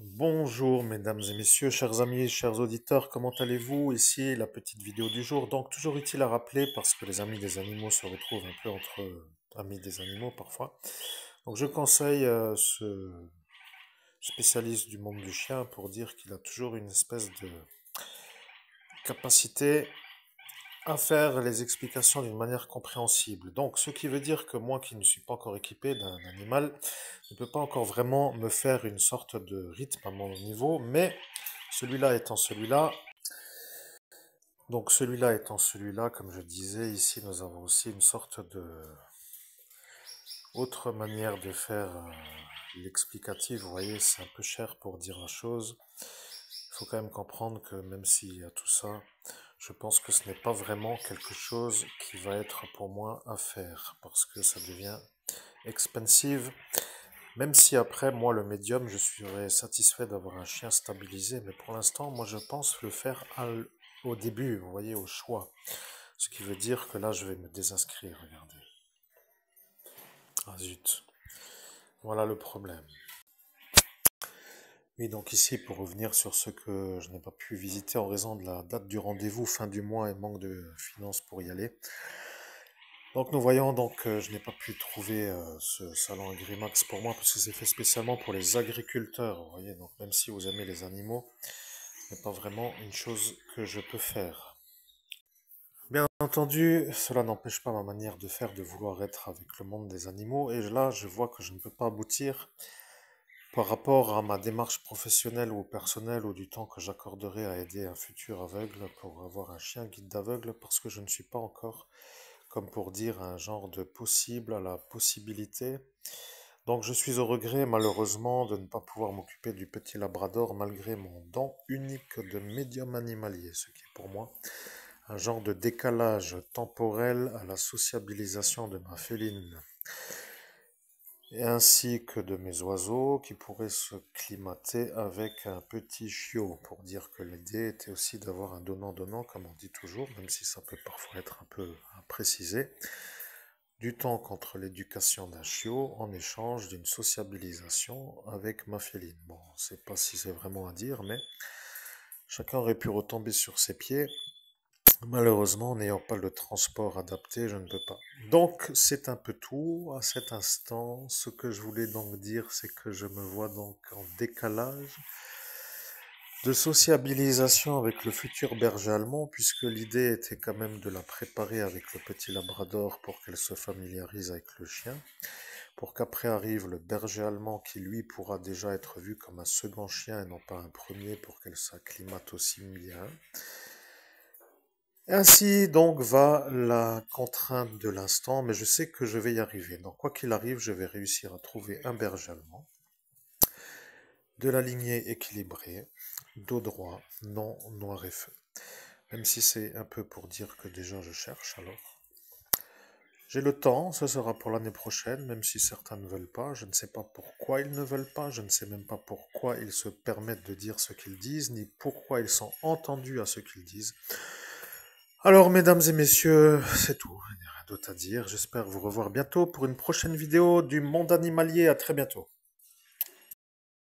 Bonjour mesdames et messieurs, chers amis, chers auditeurs, comment allez-vous? Ici la petite vidéo du jour. Donc toujours utile à rappeler parce que les amis des animaux se retrouvent un peu entre amis des animaux parfois. Donc je conseille ce spécialiste du monde du chien pour dire qu'il a toujours une espèce de capacité à faire les explications d'une manière compréhensible. Donc, ce qui veut dire que moi qui ne suis pas encore équipé d'un animal, ne peux pas encore vraiment me faire une sorte de rythme à mon niveau, mais celui-là étant celui-là, donc celui-là étant celui-là, comme je disais, ici nous avons aussi une sorte de autre manière de faire l'explicatif. Vous voyez, c'est un peu cher pour dire la chose. Il faut quand même comprendre que même s'il y a tout ça, je pense que ce n'est pas vraiment quelque chose qui va être pour moi à faire, parce que ça devient expensive. Même si après, moi, le médium, je serais satisfait d'avoir un chien stabilisé, mais pour l'instant, moi, je pense le faire au début, vous voyez, au choix. Ce qui veut dire que là, je vais me désinscrire, regardez. Ah zut, voilà le problème. Oui, donc ici, pour revenir sur ce que je n'ai pas pu visiter en raison de la date du rendez-vous, fin du mois et manque de finances pour y aller. Donc nous voyons, donc je n'ai pas pu trouver ce salon Agrimax pour moi parce que c'est fait spécialement pour les agriculteurs, vous voyez. Donc même si vous aimez les animaux, ce n'est pas vraiment une chose que je peux faire. Bien entendu, cela n'empêche pas ma manière de faire, de vouloir être avec le monde des animaux. Et là, je vois que je ne peux pas aboutir par rapport à ma démarche professionnelle ou personnelle ou du temps que j'accorderai à aider un futur aveugle pour avoir un chien guide d'aveugle parce que je ne suis pas encore, comme pour dire, un genre de possible à la possibilité. Donc je suis au regret malheureusement de ne pas pouvoir m'occuper du petit labrador malgré mon don unique de médium animalier, ce qui est pour moi un genre de décalage temporel à la sociabilisation de ma féline, et ainsi que de mes oiseaux qui pourraient se climater avec un petit chiot, pour dire que l'idée était aussi d'avoir un donnant-donnant, comme on dit toujours, même si ça peut parfois être un peu à préciser, du temps contre l'éducation d'un chiot en échange d'une sociabilisation avec ma féline. Bon, on ne sait pas si c'est vraiment à dire, mais chacun aurait pu retomber sur ses pieds. Malheureusement, n'ayant pas le transport adapté, je ne peux pas. Donc, c'est un peu tout à cet instant. Ce que je voulais donc dire, c'est que je me vois donc en décalage de sociabilisation avec le futur berger allemand, puisque l'idée était quand même de la préparer avec le petit labrador pour qu'elle se familiarise avec le chien, pour qu'après arrive le berger allemand qui lui pourra déjà être vu comme un second chien et non pas un premier pour qu'elle s'acclimate aussi bien. Ainsi donc va la contrainte de l'instant, mais je sais que je vais y arriver. Donc quoi qu'il arrive, je vais réussir à trouver un berger allemand, de la lignée équilibrée, dos droit, non noir et feu. Même si c'est un peu pour dire que déjà je cherche alors. J'ai le temps, ce sera pour l'année prochaine, même si certains ne veulent pas. Je ne sais pas pourquoi ils ne veulent pas, je ne sais même pas pourquoi ils se permettent de dire ce qu'ils disent, ni pourquoi ils sont entendus à ce qu'ils disent. Alors, mesdames et messieurs, c'est tout. Il n'y a rien d'autre à dire. J'espère vous revoir bientôt pour une prochaine vidéo du monde animalier. À très bientôt.